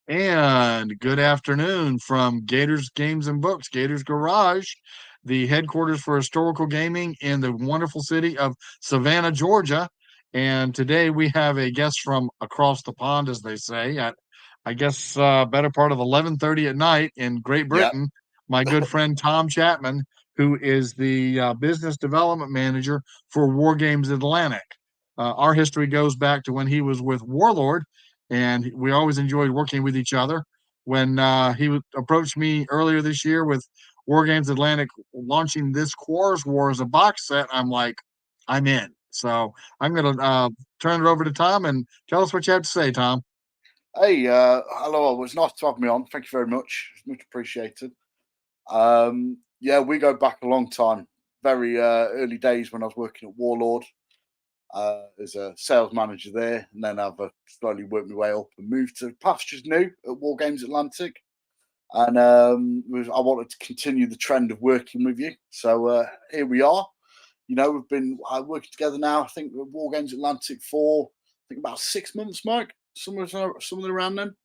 And good afternoon from Gators Games and Books, Gators Garage, the headquarters for historical gaming in the wonderful city of Savannah, Georgia. And today we have a guest from across the pond, as they say, at I guess better part of 11:30 at night in Great Yeah. Britain. My good friend Tom Chapman, who is the business development manager for Wargames Atlantic. Our history goes back to when he was with Warlord, and we always enjoyed working with each other. When approached me earlier this year with War Games Atlantic launching this Quars War as a box set, I'm like, I'm in. So I'm going to turn it over to Tom and tell us what you have to say, Tom. Hey, hello. It's nice to have me on. Thank you very much. It's much appreciated. Yeah, we go back a long time. Very early days when I was working at Warlord as a sales manager there, and then I've slowly worked my way up and moved to pastures new at War Games Atlantic. And I wanted to continue the trend of working with you. So here we are. We've been working together now. I think with War Games Atlantic for about 6 months, Mike. Somewhere around then.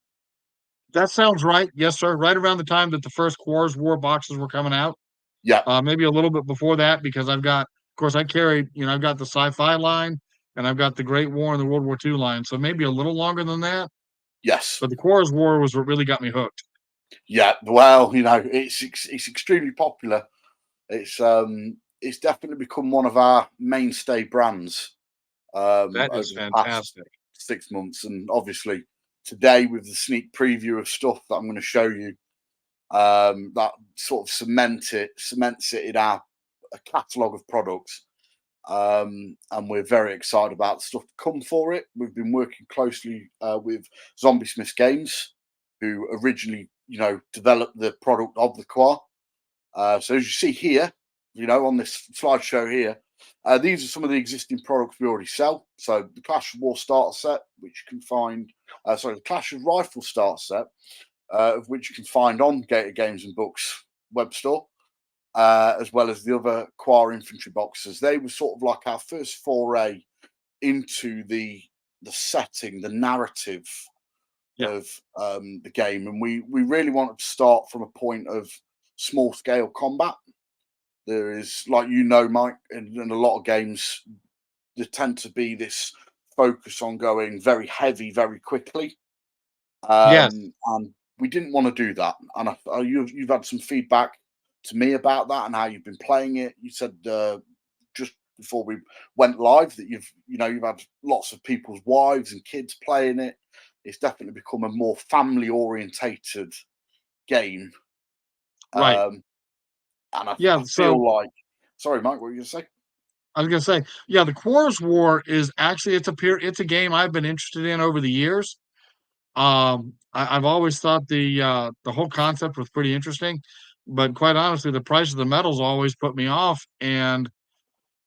That sounds right. Yes, sir. Right around the time that the first Quars War boxes were coming out. Yeah. Maybe a little bit before that, because of course, I carried, I've got the sci-fi line and I've got the Great War and the World War II line. So maybe a little longer than that. Yes. But the Quars War was what really got me hooked. Yeah. Well, it's extremely popular. It's definitely become one of our mainstay brands That over is the past fantastic. 6 months, and obviously today with the sneak preview of stuff that I'm going to show you, that sort of cements it in our a catalogue of products. And we're very excited about the stuff to come for it. We've been working closely with Zombie Smith Games, who originally, developed the product of the Quar. So as you see here, on this slideshow here, these are some of the existing products we already sell. So the Clash of War starter set, which you can find, the Clash of Rifle starter set, of which you can find on Gator Games and Books web store, as well as the other Quar infantry boxes. They were sort of like our first foray into the setting, the narrative Yeah. of the game, and we really wanted to start from a point of small scale combat. There is, like Mike, in a lot of games, there tend to be this focus on going very heavy very quickly, Yes. and we didn't want to do that. And you've had some feedback to me about that and how you've been playing it. You said just before we went live that you've had lots of people's wives and kids playing it. It's definitely become a more family orientated game, Right. um, and Yeah. I So feel like. Sorry, Mike, what were you going to say? I was gonna say, yeah, the Quarters War is actually it's a game I've been interested in over the years. I've always thought the whole concept was pretty interesting, but quite honestly, the price of the metals always put me off, and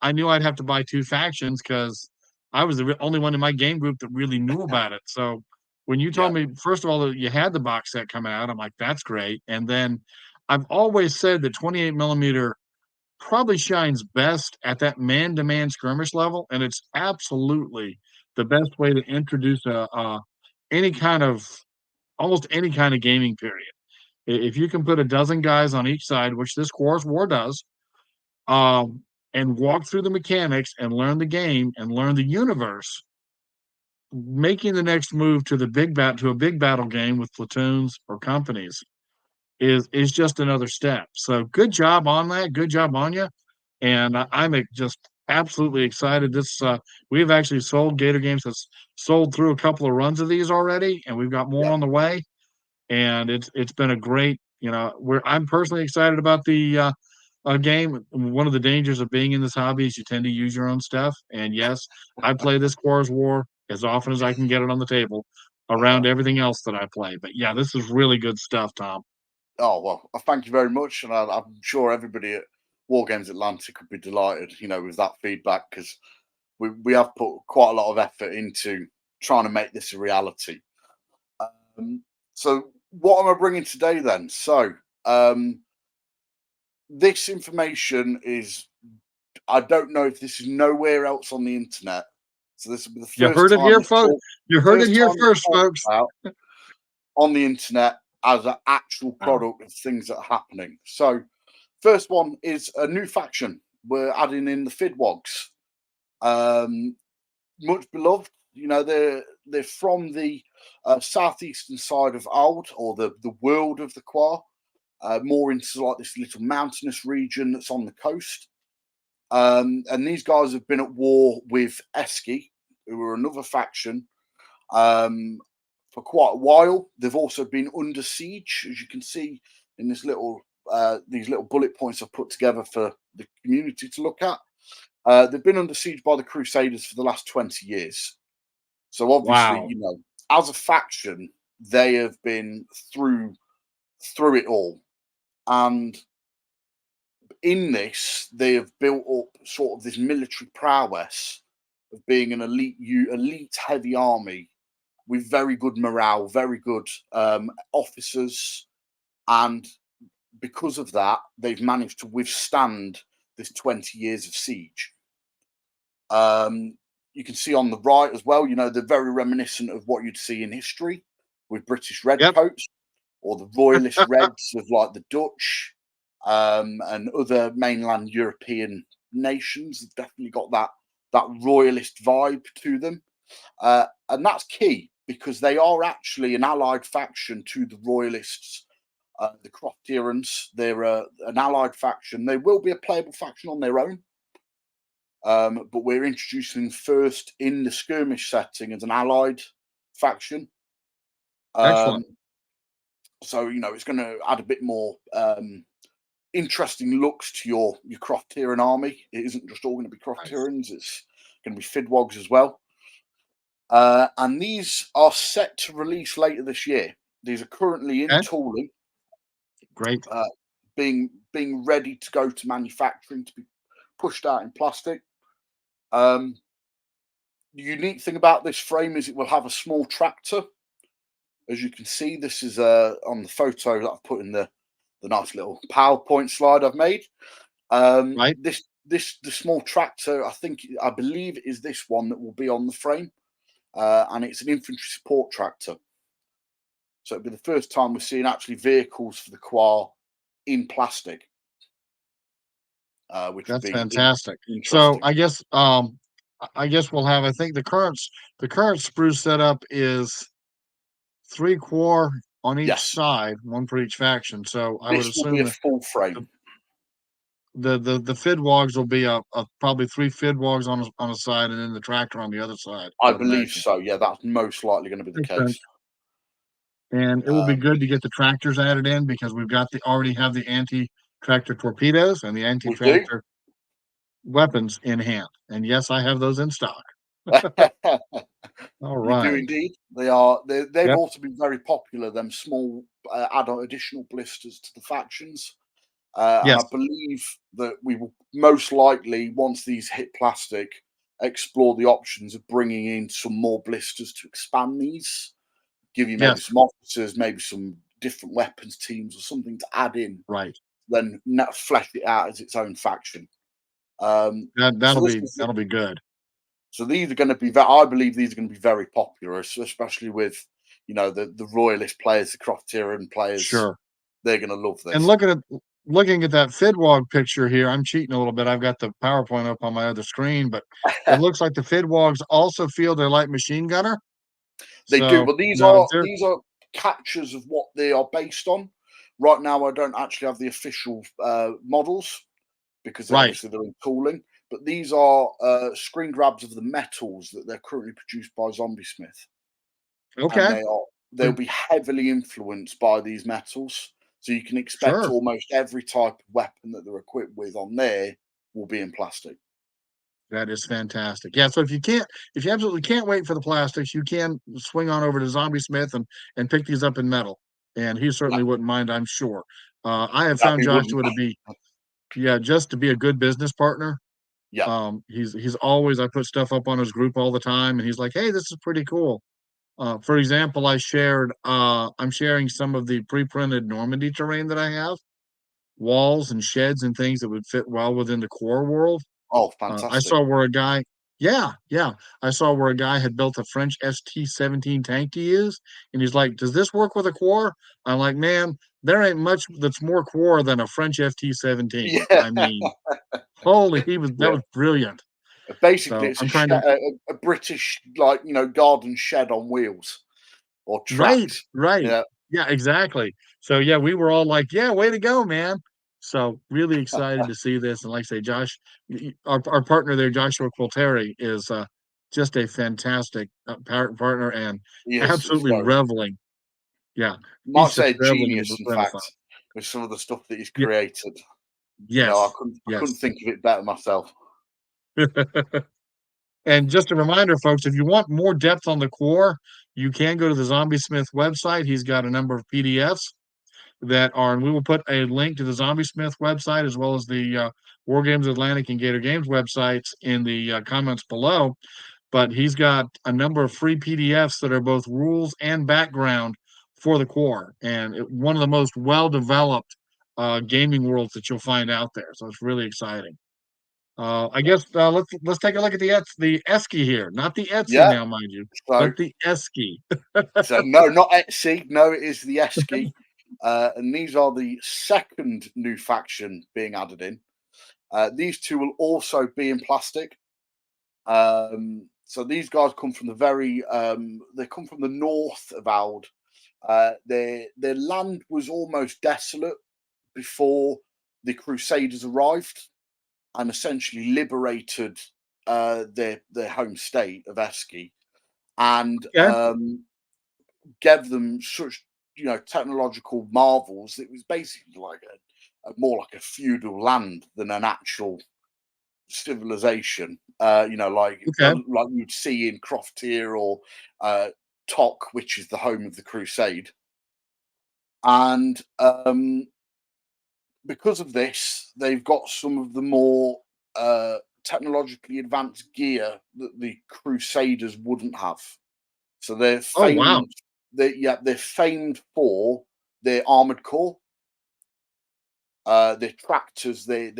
I knew I'd have to buy two factions because I was the only one in my game group that really knew about it. So when you Yeah, told me, first of all, that you had the box set coming out, I'm like, that's great. And then I've always said that 28 millimeter probably shines best at that man-to-man skirmish level, and it's absolutely the best way to introduce any kind of almost any kind of gaming period. If you can put a dozen guys on each side, which this Course War does, and walk through the mechanics and learn the game and learn the universe, making the next move to a big battle game with platoons or companies is just another step. So good job on that. Good job on you. And I'm just absolutely excited. We've actually sold Gator Games has sold through a couple of runs of these already, and we've got more yeah, on the way. And it's been a great, I'm personally excited about the game. One of the dangers of being in this hobby is you tend to use your own stuff. And yes, I play this Quars War as often as I can get it on the table uh-huh. around everything else that I play. But yeah, this is really good stuff, Tom. Oh well, I thank you very much, and I'm sure everybody at War Games Atlantic would be delighted, with that feedback, because we have put quite a lot of effort into trying to make this a reality. Um, so, what am I bringing today then? So, um, this information is, I don't know if this is nowhere else on the internet. So this will be the You heard it here, folks. You heard it first here time it's first, talked folks. about. on the internet as an actual Wow. product of things that are happening. So, first one is a new faction. We're adding in the Fidwogs. Um, Much beloved. You know, they're from the southeastern side of Old, or the world of the Quar, more into like this little mountainous region that's on the coast. And these guys have been at war with Eski, who are another faction, um, for quite a while. They've also been under siege, as you can see in these little bullet points I've put together for the community to look at. They've been under siege by the Crusaders for the last 20 years. So obviously, Wow. as a faction, they have been through it all. And in this, they have built up sort of this military prowess of being an elite heavy army with very good morale, very good officers, and because of that, they've managed to withstand this 20 years of siege. You can see on the right as well, they're very reminiscent of what you'd see in history with British Yep. redcoats or the royalist reds of like the Dutch, and other mainland European nations. Have definitely got that royalist vibe to them, and that's key because they are actually an allied faction to the royalists. The Crofterans, they're an allied faction. They will be a playable faction on their own, but we're introducing first in the skirmish setting as an allied faction. Excellent. Um, so it's going to add a bit more interesting looks to your Crofteran army. It isn't just all going to be Nice. Crofterans; it's going to be Fidwogs as well. And these are set to release later this year. These are currently in Okay. tooling, Great. uh, being ready to go to manufacturing to be pushed out in plastic. Um, the unique thing about this frame is it will have a small tractor. As you can see, this is on the photo that I've put in the nice little PowerPoint slide I've made. Right. The small tractor, I believe, is this one that will be on the frame, and it's an infantry support tractor. So it'll be the first time we're seeing actually vehicles for the Quar in plastic, which will That's be fantastic. So interesting. I guess we'll have, I think the current spruce setup is 3 Quar on each Yes, side, one for each faction. So I would this will be assume a full the frame. the Fidwogs will be probably 3 Fidwogs on a side and then the tractor on the other side, I I would believe imagine. so. Yeah, that's most likely going to be the Makes case. sense. And it will be Um, good to get the tractors added in because we've got the already have the anti-tractor torpedoes and the we do. anti-tractor weapons in hand. And yes, I have those in stock. All You do right. indeed. They've Yep. also been very popular. Them small add-on additional blisters to the factions, and I Yes. believe that we will most likely, once these hit plastic, explore the options of bringing in some more blisters to expand these. Give you maybe Yes. some officers, maybe some different weapons teams, or something to add in. Right. Then flesh it out as its own faction. That So that'll this be is that'll be good. So these are going to be. I believe these are going to be very popular, especially with the royalist players, the Crofterian players. Sure. They're going to love And this. looking at that Fidwog picture here, I'm cheating a little bit. I've got the PowerPoint up on my other screen, but it looks like the Fidwogs also feel their light machine gunner. They do, So, but these if are they're these are captures of what they are based on. Right now, I don't actually have the official models because right. obviously they're in tooling. But these are screen grabs of the metals that they're currently produced by Zombie Smith, and Okay. they'll be heavily influenced by these metals. So you can expect Sure. almost every type of weapon that they're equipped with on there will be in plastic. That is fantastic. Yeah, so if you absolutely can't wait for the plastics, you can swing on over to Zombie Smith and pick these up in metal, and he Yeah, certainly wouldn't mind, I'm sure. I have that found we wouldn't. Joshua to be, yeah, just to be a good business partner. Yeah, He's always, I put stuff up on his group all the time, and he's like, "Hey, this is pretty cool." For example, I'm sharing some of the pre-printed Normandy terrain that I have, walls and sheds and things that would fit well within the core world. oh, I fantastic. saw where a guy Yeah, yeah. I saw where a guy had built a French ST-17 tank to use, and he's like, "Does this work with a Quar?" I'm like, "Man, there ain't much that's more Quar than a French FT-17." Yeah, I mean, holy, that yeah. was brilliant. Basically, So it's I'm trying to a British, like, garden shed on wheels or right, tracks. right. Yeah. Yeah, exactly. So yeah, we were all like, "Yeah, way to go, man." So really excited to see this. And like I say, Josh, our partner there, Joshua Quilteri, is just a fantastic partner and He's absolutely very good. reveling. Yeah, Might he's just say a reveling in genius, in Renaissance. fact, with some of the stuff that he's Ye- created. I yes, couldn't yes. think of it better myself. And just a reminder, folks, if you want more depth on the core, you can go to the Zombie Smith website. He's got a number of PDFs that are, and we will put a link to the Zombie Smith website as well as the Wargames Atlantic and Gator Games websites in the comments below. But he's got a number of free PDFs that are both rules and background for the core, and one of the most well-developed gaming worlds that you'll find out there. So it's really exciting. I guess let's take a look at the Esky here, not the Etsy Yeah. now, mind you, So but the Esky. no, not Etsy. No, it is the Esky. And these are the second new faction being added in. These two will also be in plastic. So these guys come from they come from the north of Ald. Their land was almost desolate before the Crusaders arrived and essentially liberated their home state of Eski and Okay. gave them such technological marvels. It was basically like a more like a feudal land than an actual civilization. Okay. Like you'd see in Croftier or uh, Tok, which is the home of the Crusade. And because of this, they've got some of the more technologically advanced gear that the Crusaders wouldn't have. So Oh wow. they're famed for their armored core, their tractors. They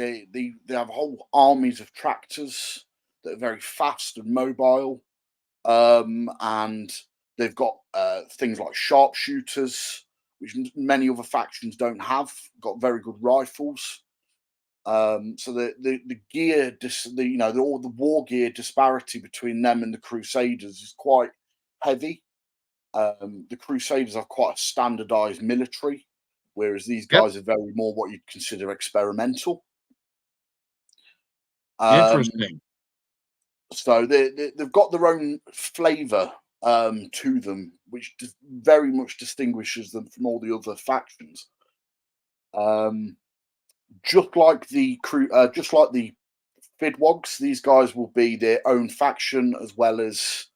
have whole armies of tractors that are very fast and mobile, and they've got things like sharpshooters, which many other factions don't have. Got very good rifles. So the gear, all the war gear disparity between them and the Crusaders is quite heavy. The Crusaders have quite a standardized military, whereas these Yep. guys are very more what you'd consider experimental. Um, Interesting. so they've got their own flavor to them, which very much distinguishes them from all the other factions. Um, just like the Fidwogs, these guys will be their own faction as well as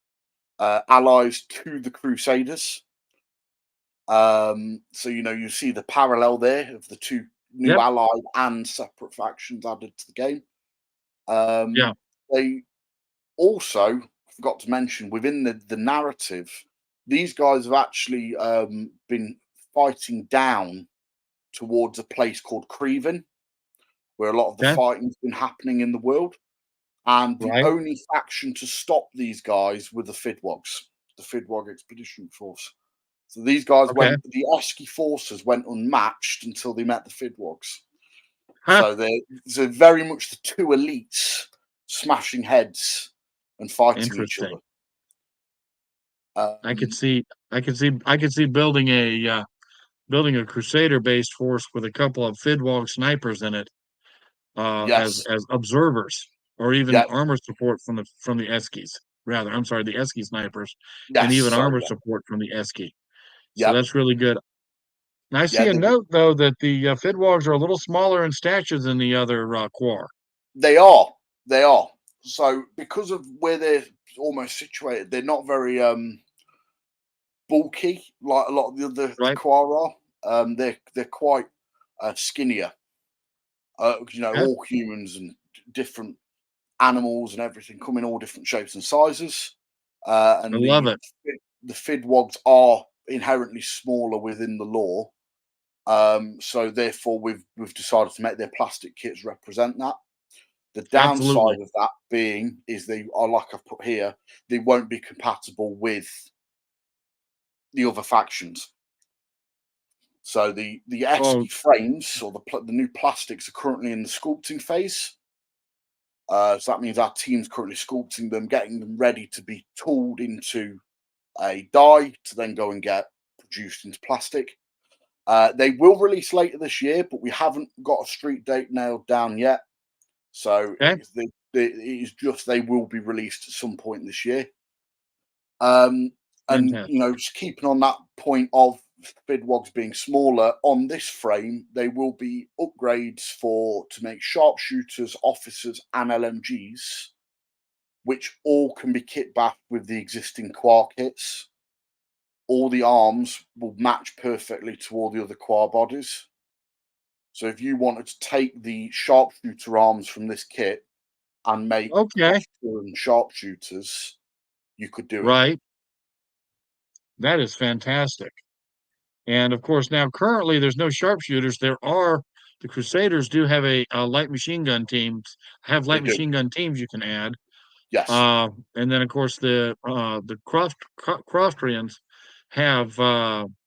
allies to the Crusaders. So you see the parallel there of the two new Yep. allied and separate factions added to the game. Yeah. They also forgot to mention within the narrative, these guys have actually been fighting down towards a place called Creven, where a lot of the Okay. fighting's been happening in the world. And the Right. only faction to stop these guys were the Fidwogs, the Fidwog Expedition Force. So these guys Okay. the Eski forces went unmatched until they met the Fidwogs. Huh. So they're very much the two elites smashing heads and fighting each Interesting. other. I could Um, see. I could see building a Crusader based force with a couple of Fidwog snipers in it yes, as observers or even yeah, armor support from the Eskies. Rather, I'm sorry, the Esky snipers and yes, even sorry, armor yeah, support from the Esky. So yeah, that's really good. And I yeah. see a note though that the Fidwogs are a little smaller in stature than the other Quar. They are, they are. So because of where they're almost situated, they're not very bulky like a lot of the Right? Quar are. They're quite skinnier. Okay. All humans and different animals and everything come in all different shapes and sizes. I And love it. the Fidwogs are inherently smaller within the lore. So therefore, we've decided to make their plastic kits represent that. The Absolutely. downside of that being is they are, like I've put here, they won't be compatible with the other factions. So the Oh, esky frames or the new plastics are currently in the sculpting phase. So that means our team's currently sculpting them, getting them ready to be tooled into a die to then go and get produced into plastic. They will release later this year, but we haven't got a street date nailed down yet. So okay. it is just they will be released at some point this year. Um, and Fantastic. just keeping on that point of Fidwogs being smaller on this frame, they will be upgrades to make sharpshooters, officers, and LMGs, which all can be kit back with the existing Quar kits. All the arms will match perfectly to all the other Quar bodies. So if you wanted to take the sharpshooter arms from this kit and make Okay. crossbow and sharpshooters, you could do it. Right. That is fantastic. And of course, now currently there's no sharpshooters. The Crusaders do have a light machine gun teams, have They light do. machine gun teams you can add. Yes, And then of course the Croftrians have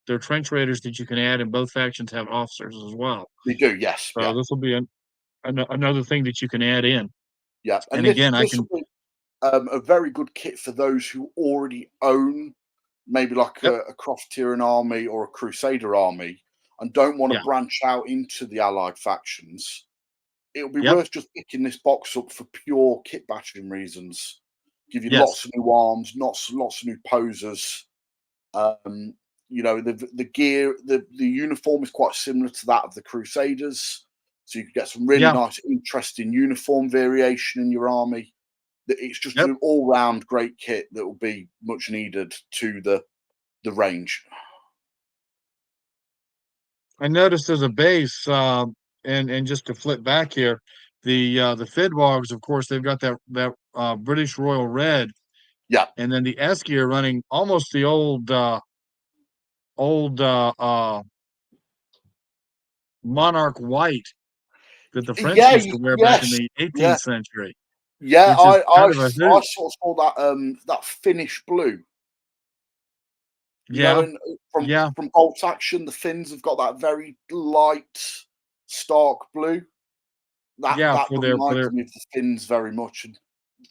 their trench raiders that you can add, and both factions have officers as well. they do. Yes, So yeah, this will be another thing that you can add in. yeah. And And this again, I this can, will be a very good kit for those who already own maybe like yep, a Croftiran army or a Crusader army and don't want to yeah, branch out into the allied factions. It'll be yep, worth just picking this box up for pure kit bashing reasons. Give you lots yes, of new arms, lots of new posers. Um, the gear, the uniform is quite similar to that of the Crusaders, so you could get some really yeah, nice, interesting uniform variation in your army. It's just yep. an all-round great kit that will be much needed to the range. I noticed there's a base, and just to flip back here, the Fidwogs, of course, they've got that British Royal Red, Yeah, and then the Esky are running almost the old Monarch White that the French yeah, used to wear back in yes, the yeah, 18th century, yeah. which is kind of a I hoot. sort of saw that Finnish blue. Yeah, And yeah, from Bolt Action, the Finns have got that very light, stark blue. yeah, That for reminds their me of the Finns very much, and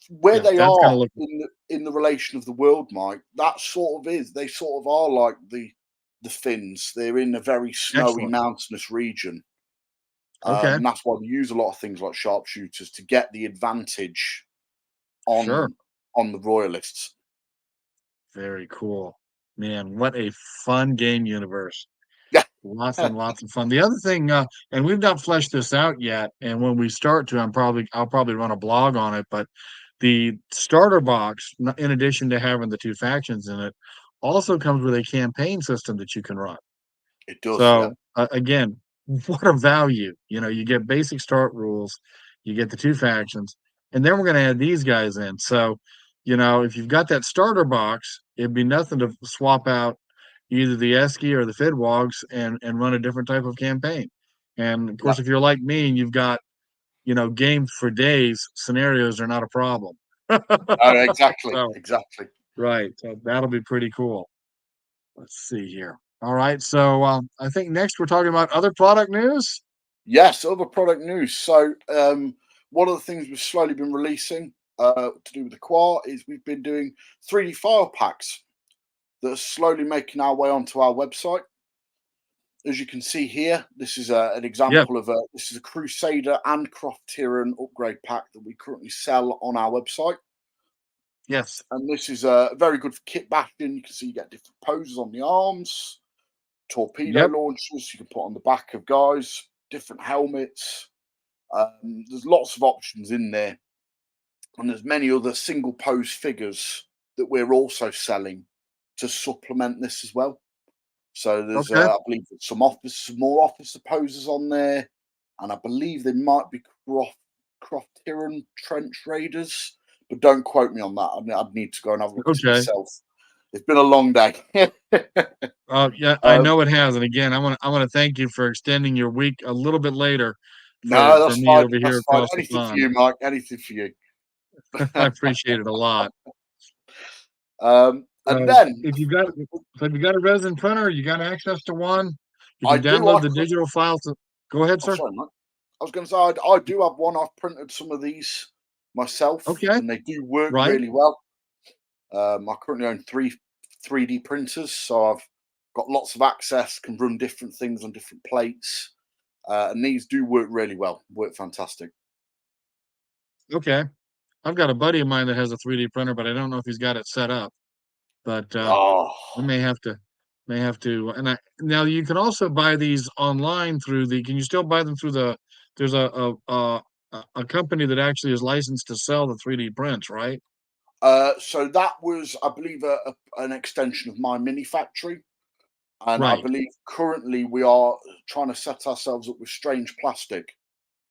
where yeah, they that's are gonna look in the relation of the world, Mike. That sort of is. They sort of are like the Finns. They're in a very snowy, excellent. mountainous region. Okay, And that's why they use a lot of things like sharpshooters to get the advantage sure. on on the royalists. Very cool. Man, what a fun game universe. Yeah, Lots and lots of fun. The other thing, and we've not fleshed this out yet, and when we start to, I'll probably run a blog on it, but the starter box, in addition to having the two factions in it, also comes with a campaign system that you can run. it does. Yeah, So again, what a value! You get basic start rules, you get the two factions, and then we're going to add these guys in. So, if you've got that starter box, it'd be nothing to swap out either the Esky or the Fidwogs and run a different type of campaign. And of yeah. course, if you're like me and you've got games for days, scenarios are not a problem. Oh, exactly, So exactly. right, so that'll be pretty cool. Let's see here. All right. So I think next we're talking about other product news. Yes, other product news. So, one of the things we've slowly been releasing to do with the Quar is we've been doing 3D file packs that are slowly making our way onto our website. As you can see here, this is an Yeah. example of this is a Crusader and Croftiran upgrade pack that we currently sell on our website. Yes. And this is very good for kit bashing. You can see you get different poses on the arms, torpedo Yep. launchers you can put on the back of guys, different helmets. There's lots of options in there, and there's many other single pose figures that we're also selling to supplement this as well. So there's, Okay. I believe, some more officer poses on there, and I believe they might be Croftiran trench raiders, but don't quote me on that. I'd need to go and have a look at it Okay. myself. It's been a long day. Yeah, I um, know it has. And again, I want to thank you for extending your week a little bit later. No, for that's me fine. over here That's fine. across the Anything for pond. you, Mike. Anything for you. I appreciate it a lot. And So then if you got a resin printer, you got access to one. You I can do. download the digital files. Go ahead, Oh, sir. sorry, Mike. I was going to say I do have one. I've printed some of these myself, Okay, and they do work right. really well. I currently own three 3D printers, so I've got lots of access. Can run different things on different plates, and these do work really well. Work fantastic. Okay. I've got a buddy of mine that has a 3D printer, but I don't know if he's got it set up. But Oh, I may have to. And now you can also buy these online through the. Can you still buy them through the? There's a company that actually is licensed to sell the 3D prints, right? so that was, I believe, an extension of my mini factory. And I Right. believe currently we are trying to set ourselves up with Strange Plastic.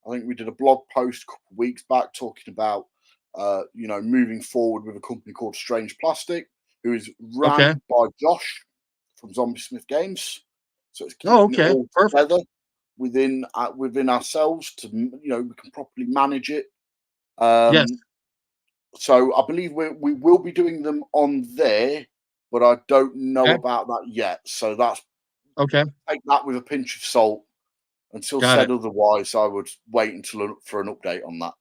I think we did a blog post a couple of weeks back talking about, moving forward with a company called Strange Plastic, who is Okay. ran by Josh from Zombie Smith Games. So it's Oh, keeping it okay. all Perfect. together within ourselves to, we can properly manage it. Yes. So I believe we will be doing them on there, but I don't know Okay. about that yet. So that's Okay. take that with a pinch of salt. Until Got said it. otherwise, I would wait until for an update on that.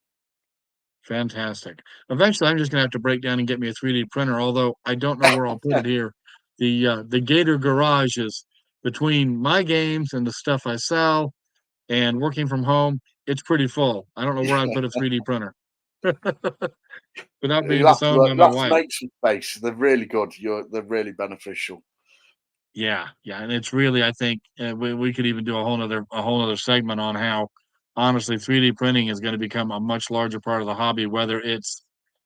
Fantastic. Eventually, I'm just gonna have to break down and get me a 3D printer, although I don't know where I'll put it here. The Gator garage is between my games and the stuff I sell and working from home. It's pretty full. I don't know where I'd put a 3D printer without being disowned by You'll my have to wife. make some space. They're really good. They're really beneficial. Yeah, yeah, and it's really, I think, we could even do a whole nother segment on how, honestly, 3D printing is gonna become a much larger part of the hobby, whether it's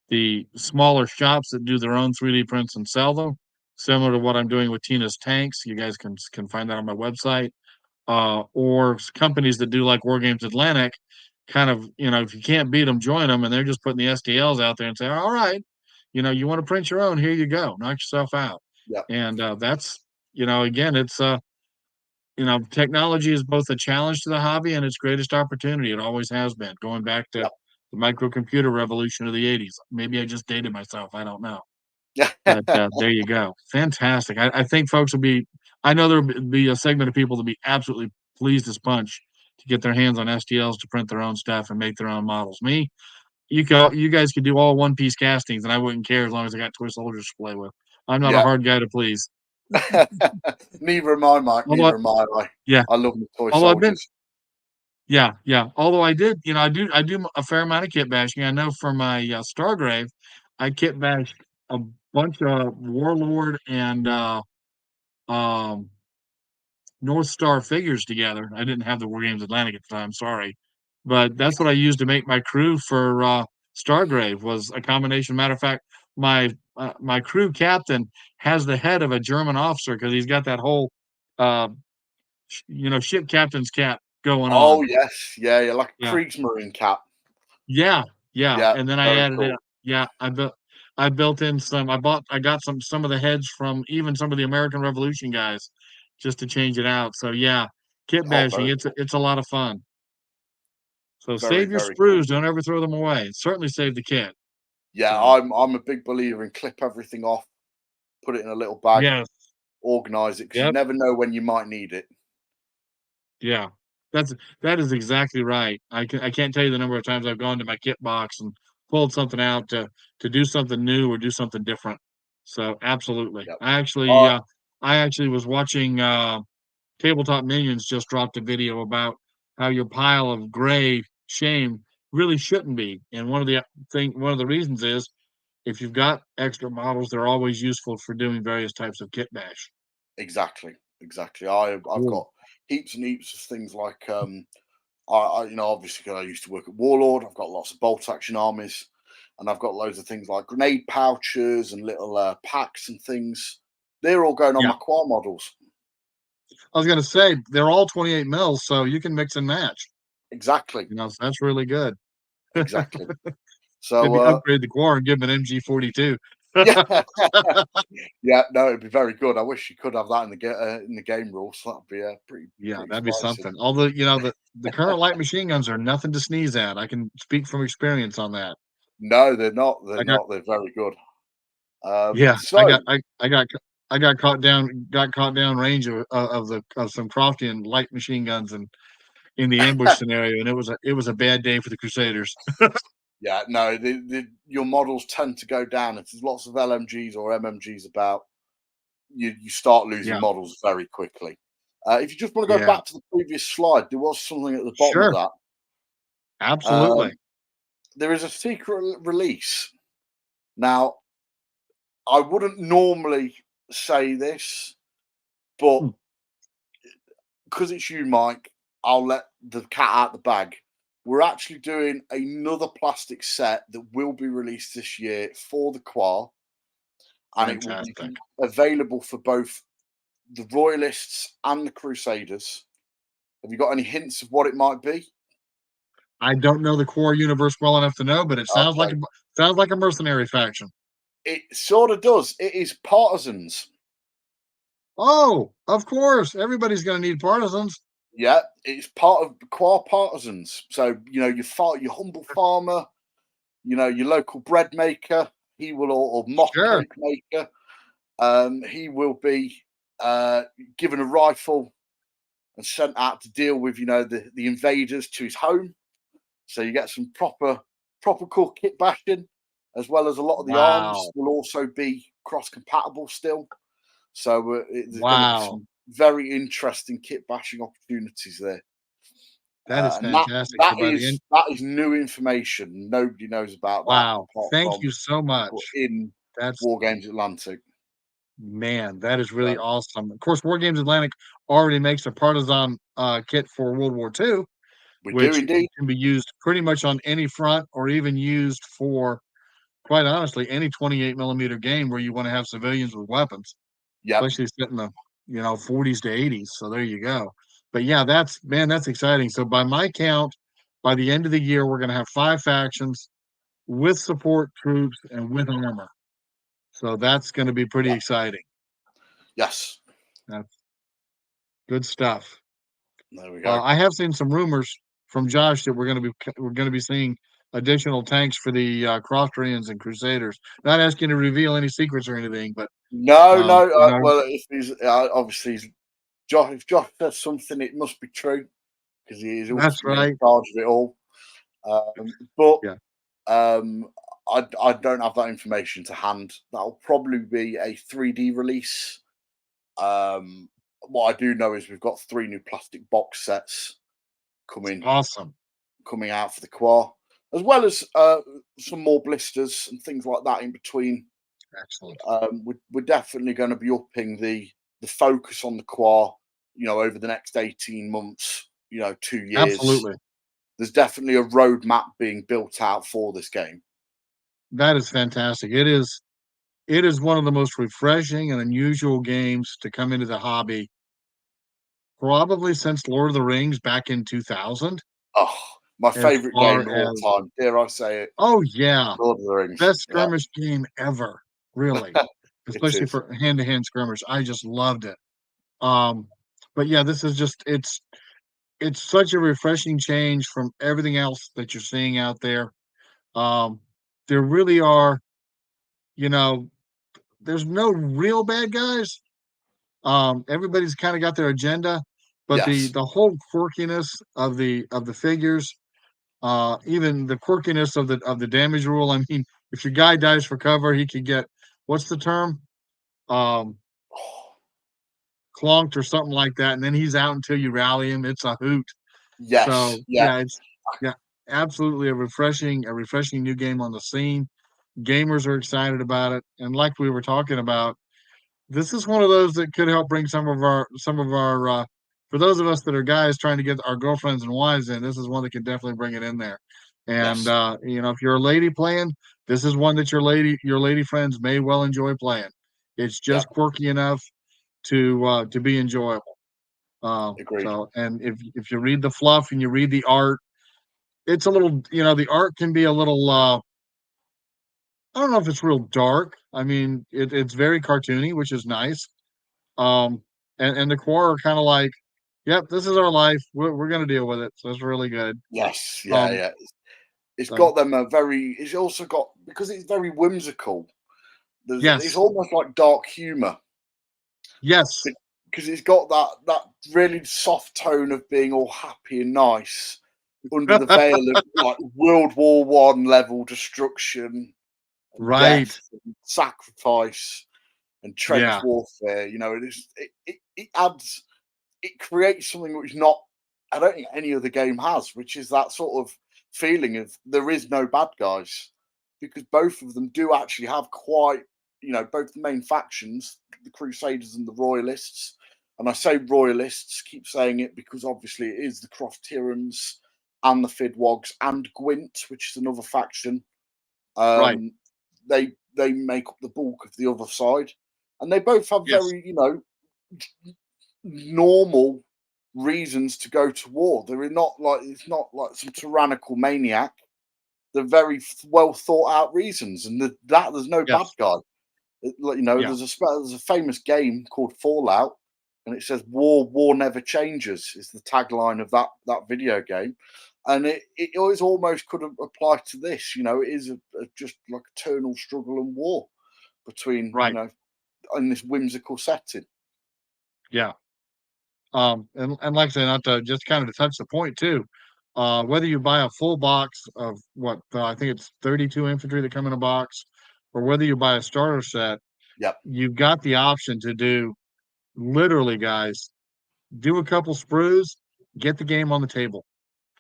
the smaller shops that do their own 3D prints and sell them, similar to what I'm doing with Tina's Tanks. You guys can find that on my website, or companies that do like Wargames Atlantic, kind of, if you can't beat them, join them, and they're just putting the STLs out there and say, "All right, you wanna print your own, here you go, knock yourself out." Yeah, And, that's again, it's, technology is both a challenge to the hobby and its greatest opportunity. It always has been, going back to yeah, the microcomputer revolution of the '80s. Maybe I just dated myself, I don't know. yeah, But, there you go. Fantastic. I think folks will be I know there'll be a segment of people that'll be absolutely pleased as punch to get their hands on STLs to print their own stuff and make their own models. Me, you guys could do all one-piece castings, and I wouldn't care as long as I got toy soldiers to play with. I'm not a yeah. hard guy to please. Neither am I, Mike. Although Neither am I. yeah, I love the toy although I've been soldiers. yeah, yeah. Although I did, I do a fair amount of kit bashing. I know for my, Stargrave, I kit bashed a bunch of Warlord and, um, North Star figures together. I didn't have the Wargames Atlantic at the time, sorry. But that's what I used to make my crew for, Stargrave was a combination. Matter of fact, my crew captain has the head of a German officer because 'cause he's got that whole, uh, ship captain's cap going Oh on. yes, yeah, yeah, like a Yeah. Kriegsmarine cap. Yeah, yeah, Yeah, and then I very added in cool. yeah, I built in I got some of the heads from even some of the American Revolution guys just to change it out, so yeah, kit Oh, bashing, very cool. it's a lot of fun. So Very, save your very sprues, cool. don't ever throw them away, certainly save the kit, Yeah, so I'm a big believer in clip everything off, put it in a little bag, yes, organize it because you yep. never know when you might need it. Yeah, that's that is exactly right. I can't tell you the number of times I've gone to my kit box and pulled something out to do something new or do something different. So, absolutely. Yep. I I actually was watching, Tabletop Minions just dropped a video about how your pile of gray shame really shouldn't be, and one of the reasons is if you've got extra models, they're always useful for doing various types of kit bash. Exactly, exactly. I've Cool. got heaps and heaps of things like obviously 'cause I used to work at Warlord. I've got lots of bolt action armies, and I've got loads of things like grenade pouches and little packs and things. They're all going on Yeah. my Quar models. I was gonna say, they're all 28 mils, so you can mix and match, Exactly, so that's really good. exactly. So Maybe upgrade the Quar and give 'em an MG42. Yeah, yeah. No, it'd be very good. I wish you could have that in the game rules. That'd be Yeah, pretty that'd be spicy. something. Although, the current light machine guns are nothing to sneeze at. I can speak from experience on that. No, they're not. They're I got not. They're very good. Yeah, So got caught down range of some Croftian light machine guns and in the ambush scenario, and it was a bad day for the Crusaders. yeah, no, your models tend to go down. If there's lots of LMGs or MMGs about, you start losing Yeah, models very quickly. If you just want to go yeah, back to the previous slide, there was something at the bottom of sure, that. absolutely. Um, there is a secret release. Now, I wouldn't normally say this, but Hmm, because it's you, Mike, I'll let the cat out the bag. We're actually doing another plastic set that will be released this year for the Quar, and it will be fantastic. available for both the Royalists and the Crusaders. Have you got any hints of what it might be? I don't know the core universe well enough to know, but it Okay, sounds like a mercenary faction. it sort of does. It is Partisans. Oh, of course, everybody's gonna need partisans. Yeah, it's part of Quar Partisans. So your humble farmer, your local bread maker, he will, or moth Sure. cake maker. He will be uh, given a rifle and sent out to deal with the invaders to his home. So you get some proper cool kit bashing, as well as a lot of the arms Wow. will also be cross compatible still. So there's going to be Wow. some very interesting kit bashing opportunities there. That is And that fantastic. So that by the is end that is new information. Nobody knows about that wow, apart thank from you so people much. in That's War Games Atlantic. Man, that is really So awesome. Of course, Wargames Atlantic already makes a partisan, kit for World War II, we do which indeed. can be used pretty much on any front or even used for, quite honestly, any 28 millimeter game where you wanna have civilians with weapons, Yep. especially set in the, 40s to 80s, so there you go. But yeah, that's exciting. So by my count, by the end of the year, we're gonna have 5 factions with support troops and with armor. So that's gonna be pretty Yeah. exciting. Yes. That's good stuff. There we go. I have seen some rumors from Josh that we're gonna be seeing additional tanks for the, Croftrians and Crusaders. Not asking you to reveal any secrets or anything, but, No, no. you know Well, if he's obviously Josh, if Josh says something, it must be true because he is That's ultimately in right. charge of it all. But Yeah, um, I don't have that information to hand. That'll probably be a 3D release. Um, what I do know is we've got 3 new plastic box sets coming awesome. coming out for the Quar, as well as some more blisters and things like that in between. Excellent. We're definitely going to be upping the focus on the Quar, over the next 18 months, 2 years. Absolutely. There's definitely a roadmap being built out for this game. That is fantastic. It is one of the most refreshing and unusual games to come into the hobby, probably since Lord of the Rings back in 2000, Oh, my as favorite far game of all as time. Dare I say it? Oh, yeah. Lord of the Rings. Best Yeah, skirmish game ever, really, it especially is. for hand-to-hand skirmish. I just loved it. Um, but yeah, this is just it's such a refreshing change from everything else that you're seeing out there. Um, there really are, you know, there's no real bad guys. Everybody's kind of got their agenda, but the Yes. the whole quirkiness of the figures, even the quirkiness of the damage rule. I mean, if your guy dies for cover, he could get what's the term? Um, Oh, Clonked or something like that, and then he's out until you rally him. It's a hoot. yes. So Yeah. yeah, it's yeah, absolutely a refreshing new game on the scene. Gamers are excited about it, and like we were talking about, this is one of those that could help bring some of our for those of us that are guys trying to get our girlfriends and wives in. This is one that could definitely bring it in there. And Yes. if you're a lady playing, this is one that your lady friends may well enjoy playing. It's Yeah. just quirky enough to be enjoyable. Agreed. And if you read the fluff and you read the art, it's a little, the art can be a little I don't know if it's real dark. I mean, it's very cartoony, which is nice. Um, and the core are kind of like, yep, this is our life. We're gonna deal with it. So it's really good. Yes, yeah, Um, yeah. It's so got them a very. It's also got because it's very whimsical. It's yes, almost like dark humor yes, because it's got that really soft tone of being all happy and nice under the veil of like World War I level destruction and right, death and sacrifice and trench yeah, warfare. You know, it adds, it creates something which not, I don't think any other game has, which is that sort of feeling of there is no bad guys, because both of them do actually have quite, you know, both the main factions, the Crusaders and the Royalists. And I say Royalists, keep saying it because obviously it is the Croft Tyrans and the Fidwogs and Gwent, which is another faction. right, Um, they make up the bulk of the other side, and they both have yes, very, you know, normal reasons to go to war. They're not like, it's not like some tyrannical maniac. They're very well thought out reasons, and that there's no bad yes, guy. Like, you know, yeah, there's a famous game called Fallout, and it says "War never changes" is the tagline of that video game, and it always almost could apply to this. You know, it is a just like eternal struggle and war between, you right, know, in this whimsical setting. yeah. And like I said, not to just kind of to touch the point too, whether you buy a full box of what I think it's 32 infantry that come in a box, or whether you buy a starter set, Yep. you've got the option to do literally, guys, do a couple sprues, get the game on the table.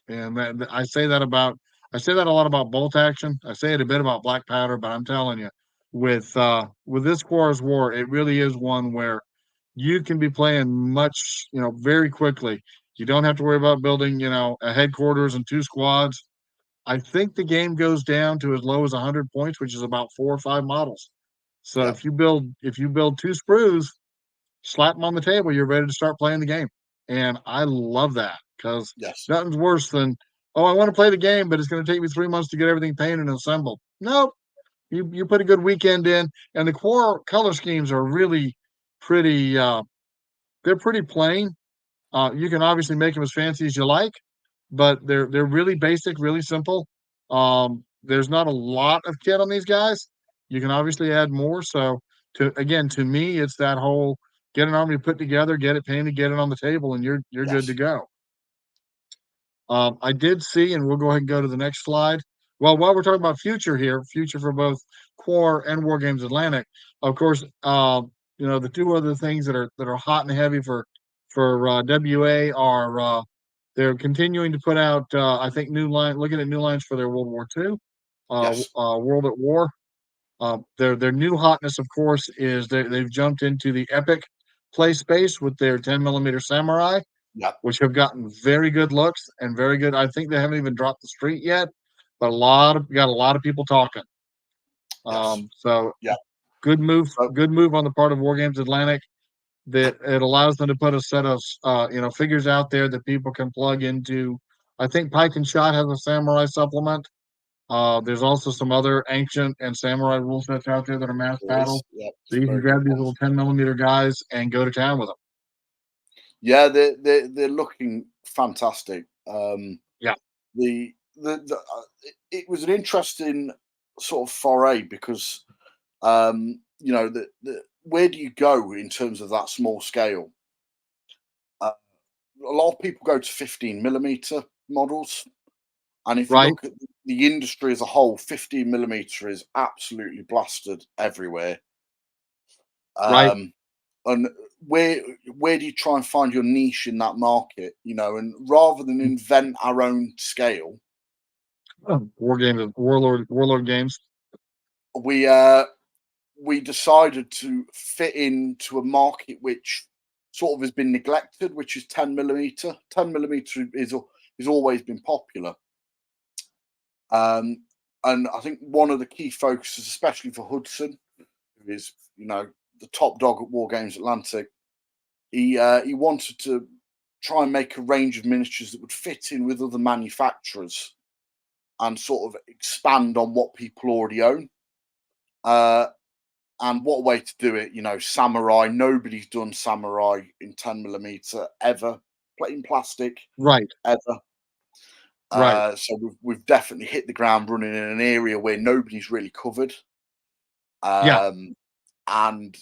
And I say that a lot about bolt action. I say it a bit about black powder, but I'm telling you, with this Quar's War, it really is one where you can be playing much, very quickly. You don't have to worry about building, a headquarters and two squads. I think the game goes down to as low as 100 points, which is about 4 or 5 models. So Yep. if you build two sprues, slap them on the table, you're ready to start playing the game. And I love that because Yes. nothing's worse than, oh, I want to play the game, but it's going to take me 3 months to get everything painted and assembled. Nope. You put a good weekend in, and the core color schemes are really pretty. They're pretty plain. You can obviously make them as fancy as you like, but they're really basic, really simple. There's not a lot of kit on these guys. You can obviously add more. So to me, it's that whole get an army put together, get it painted, get it on the table, and you're good to Yes. go. I did see, and we'll go ahead and go to the next slide. Well, while we're talking about future here, future for both Quar and Wargames Atlantic, of course, the two other things that are hot and heavy for WA are they're continuing to put out, I think, looking at new lines for their World War II, Yes. World at War. Their new hotness, of course, is they've jumped into the epic play space with their 10 millimeter samurai, Yep. which have gotten very good looks and very good. I think they haven't even dropped the street yet, but got a lot of people talking. Yes. So Yeah. So good move on the part of Wargames Atlantic. That it allows them to put a set of figures out there that people can plug into. I think Pike and Shot has a samurai supplement. There's also some other ancient and samurai rule sets out there that are mass there is. battle. Yeah. So It's you can very good grab these ones. little 10 millimeter guys and go to town with them. Yeah, they're looking fantastic. Yeah, It was an interesting sort of foray because you know, the where do you go in terms of that small scale? Uh, a lot of people go to 15 millimeter models, and if you right, look at the industry as a whole, 15 millimeter is absolutely blasted everywhere. right. Um, and where do you try and find your niche in that market? You know, and rather than invent our own scale, War games, warlord games. we we decided to fit into a market which sort of has been neglected, which is 10 millimeter. 10 millimeter is always been popular, um, and I think one of the key focuses, especially for Hudson, who is, you know, the top dog at War Games Atlantic, he wanted to try and make a range of miniatures that would fit in with other manufacturers and sort of expand on what people already own. Uh, and what a way to do it, samurai. Nobody's done samurai in 10mm ever, in plastic Right, ever. right. So we've definitely hit the ground running in an area where nobody's really covered. Yeah, Um, and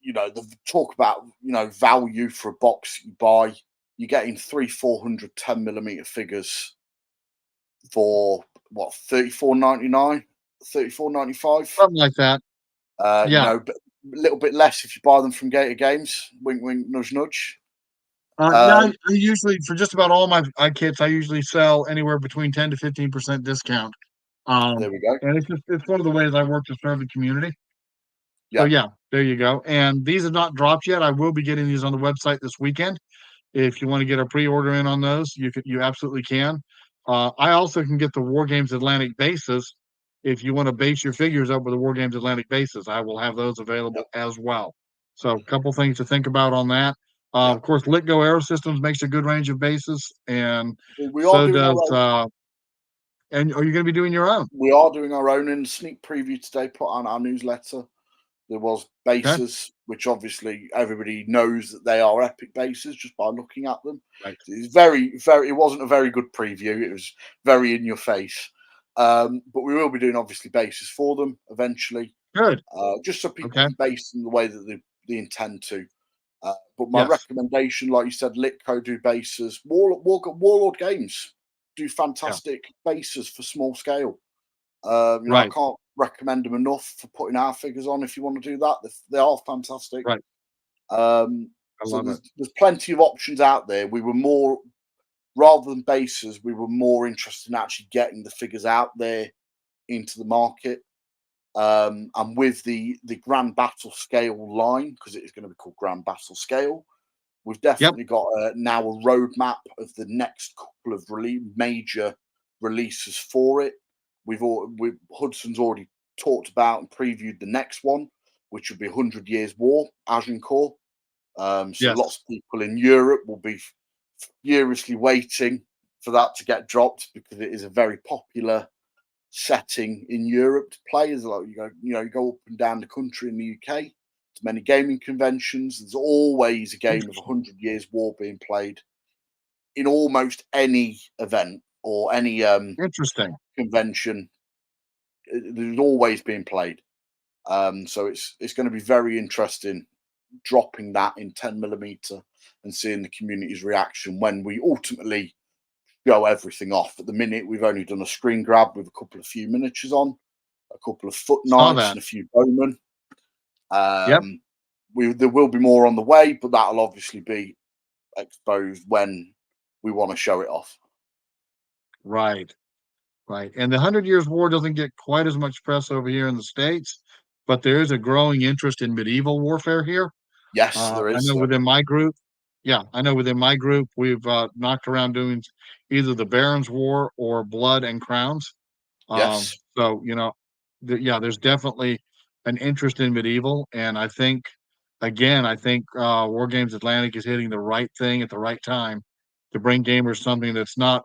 the talk about value for a box you buy. You're getting 300, 400 10mm figures for what, 34.99, 34.95. something like that. Yeah. But a little bit less if you buy them from Gator Games. Wink, wink, nudge, nudge. Yeah, I Um, usually for just about all my kits, I usually sell anywhere between 10 to 15% discount. there we go. And it's one of the ways I work to serve the community. So Yeah, yeah, there you go. And these have not dropped yet. I will be getting these on the website this weekend. If you want to get a pre-order in on those, you absolutely can. I also can get the Wargames Atlantic bases. If you want to base your figures up with the Wargames Atlantic bases, I will have those available yeah, as well. So a couple things to think about on that. yeah. Of course, LitGo Aerosystems makes a good range of bases, and We are so doing our does. own. And are you going to be doing your own? We are doing our own in sneak preview today. Put on our newsletter. There was Okay, bases, which obviously everybody knows that they are epic bases just by looking at them. right, It's very, very. It wasn't a very good preview. It was very in your face. But we will be doing obviously bases for them eventually, good. just so people Okay, can base them the way that they intend to. But my yes, recommendation, like you said, Litco do bases. Warlord Games do yeah, fantastic bases for small scale. I right, can't recommend them enough for putting our figures on. If you want to do that, they are fantastic. right. I So love it. there's plenty of options out there. We were more, rather than bases, we were more interested in actually getting the figures out there into the market. And with the Grand Battle Scale line, because it is going to be called Grand Battle Scale, we've Yep, definitely got now a roadmap of the next couple of major releases for it. Hudson's already talked about and previewed the next one, which will be 100 Years War, Agincourt. So lots yes, of people in Europe will be furiously waiting for that to get dropped because it is a very popular setting in Europe to play. As like you go up and down the country in the UK to many gaming conventions. There's always a game of interesting, 100 Years War being played in almost any event or any interesting. convention. There's always being played. So it's going to be very interesting dropping that in 10mm and seeing the community's reaction when we ultimately go everything off. At the minute, we've only done a screen grab with a couple of few miniatures on, a couple of foot Saw knights, that. and a few bowmen. Yep. Um, there will be more on the way, but that'll obviously be exposed when we want to show it off. Right. Right. And the 100 Years' War doesn't get quite as much press over here in the States, but there is a growing interest in medieval warfare here. Yes, there I is, know sir. within my group, yeah, I know within my group, we've knocked around doing either the Barons' War or Blood and Crowns. Yes, So, yeah, there's definitely an interest in medieval. And I think, again, War Games Atlantic is hitting the right thing at the right time to bring gamers something that's not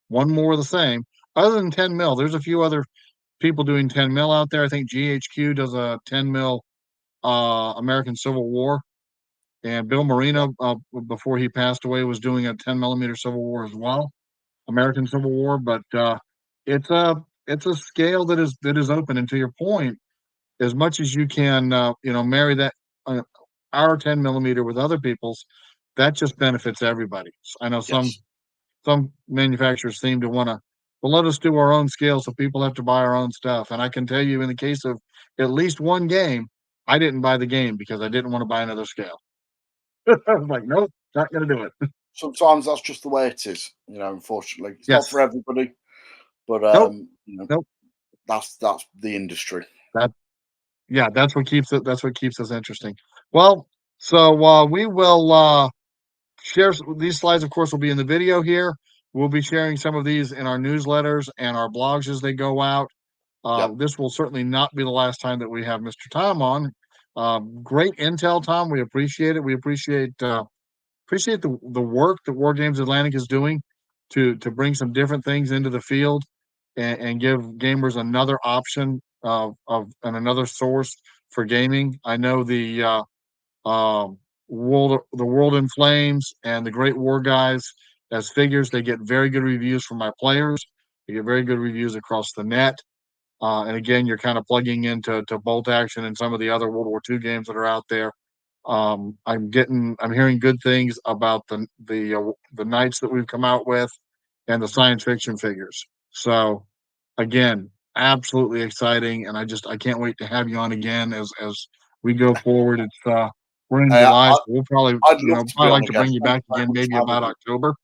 one more of the same. Other than 10 mil, there's a few other people doing 10 mil out there. I think GHQ does a 10 mil American Civil War. And Bill yeah, Marino, before he passed away, was doing a 10mm Civil War as well, American Civil War. But it's a scale that is open. And to your point, as much as you can, marry that uh, our 10mm with other people's, that just benefits everybody. I know yes. some manufacturers seem to want to, well, let us do our own scale, so people have to buy our own stuff. And I can tell you, in the case of at least one game, I didn't buy the game because I didn't want to buy another scale. I was like, nope, not gonna do it. Sometimes that's just the way it is. Unfortunately, it's not for Yes. everybody, but Nope. Nope. that's the industry. That yeah, that's what keeps it. That's what keeps us interesting. Well, so we will share these slides. Of course, will be in the video here. We'll be sharing some of these in our newsletters and our blogs as they go out. Yeah. This will certainly not be the last time that we have Mr. Tom on. Great intel, Tom. We appreciate it. We appreciate the work that War Games Atlantic is doing to bring some different things into the field and give gamers another option and another source for gaming. I know the World in Flames and the Great War Guys as figures. They get very good reviews from my players. They get very good reviews across the net. And again, you're kind of plugging into Bolt Action and some of the other World War II games that are out there. I'm hearing good things about the knights that we've come out with and the science fiction figures. So again, absolutely exciting, and I can't wait to have you on again as we go forward. It's we're in Hey, July, so we'll I'd love to be probably on like to again. bring you Thank back you very again, much maybe for having about me. October.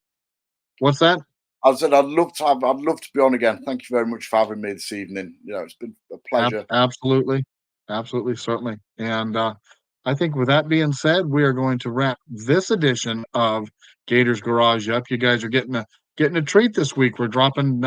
What's that? I said I'd love to be on again. Thank you very much for having me this evening. It's been a pleasure. Absolutely, absolutely, certainly. And I think with that being said, we are going to wrap this edition of Gator's Garage up. You guys are getting a treat this week. We're dropping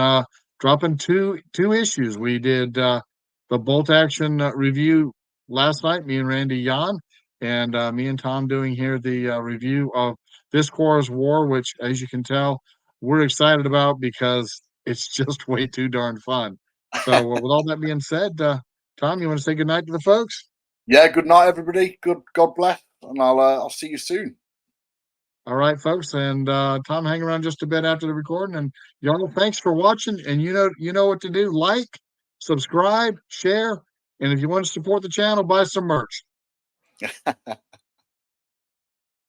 two issues. We did the Bolt Action review last night. Me and Randy Yan, and me and Tom doing here the review of this Quar's War, which, as you can tell, we're excited about because it's just way too darn fun. So, with all that being said, Tom, you want to say goodnight to the folks? Yeah, good night, everybody. God bless, and I'll see you soon. All right, folks, and Tom, hang around just a bit after the recording, and y'all, thanks for watching. And you know what to do: like, subscribe, share, and if you want to support the channel, buy some merch.